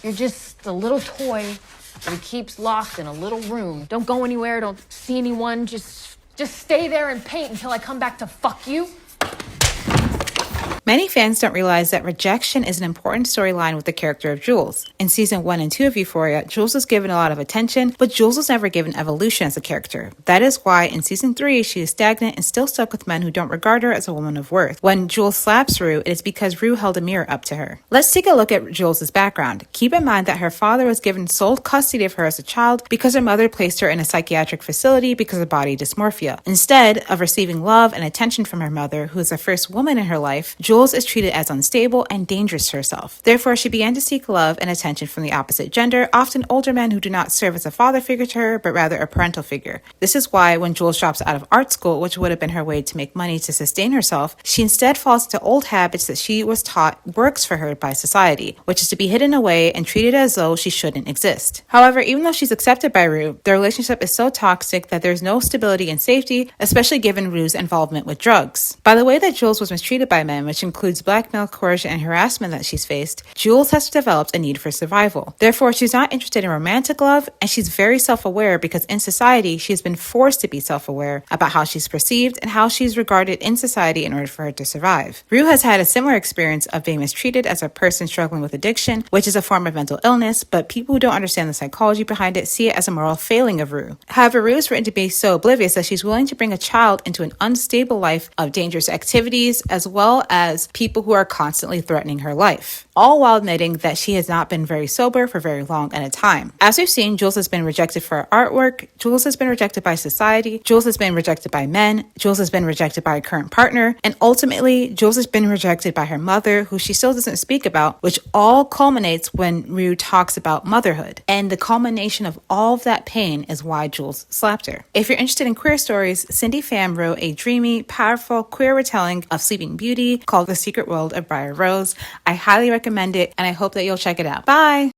You're just a little toy that he keeps locked in a little room. Don't go anywhere, don't see anyone, just stay there and paint until I come back to fuck you. Many fans don't realize that rejection is an important storyline with the character of Jules. In season 1 and 2 of Euphoria, Jules was given a lot of attention, but Jules was never given evolution as a character. That is why in season 3, she is stagnant and still stuck with men who don't regard her as a woman of worth. When Jules slaps Rue, it is because Rue held a mirror up to her. Let's take a look at Jules' background. Keep in mind that her father was given sole custody of her as a child because her mother placed her in a psychiatric facility because of body dysmorphia. Instead of receiving love and attention from her mother, who is the first woman in her life, Jules is treated as unstable and dangerous to herself. Therefore, she began to seek love and attention from the opposite gender, often older men who do not serve as a father figure to her, but rather a parental figure. This is why when Jules drops out of art school, which would have been her way to make money to sustain herself, she instead falls into old habits that she was taught works for her by society, which is to be hidden away and treated as though she shouldn't exist. However, even though she's accepted by Rue, their relationship is so toxic that there's no stability and safety, especially given Rue's involvement with drugs. By the way that Jules was mistreated by men, which includes blackmail, coercion, and harassment that she's faced, Jules has developed a need for survival. Therefore, she's not interested in romantic love, and she's very self-aware because in society, she's been forced to be self-aware about how she's perceived and how she's regarded in society in order for her to survive. Rue has had a similar experience of being mistreated as a person struggling with addiction, which is a form of mental illness, but people who don't understand the psychology behind it see it as a moral failing of Rue. However, Rue is written to be so oblivious that she's willing to bring a child into an unstable life of dangerous activities, as well as people who are constantly threatening her life, all while admitting that she has not been very sober for very long at a time. As we've seen, Jules has been rejected for her artwork, Jules has been rejected by society, Jules has been rejected by men, Jules has been rejected by a current partner, and ultimately, Jules has been rejected by her mother, who she still doesn't speak about, which all culminates when Rue talks about motherhood. And the culmination of all of that pain is why Jules slapped her. If you're interested in queer stories, Cindy Pham wrote a dreamy, powerful queer retelling of Sleeping Beauty called The Secret World of Briar Rose. I highly recommend it, and I hope that you'll check it out. Bye!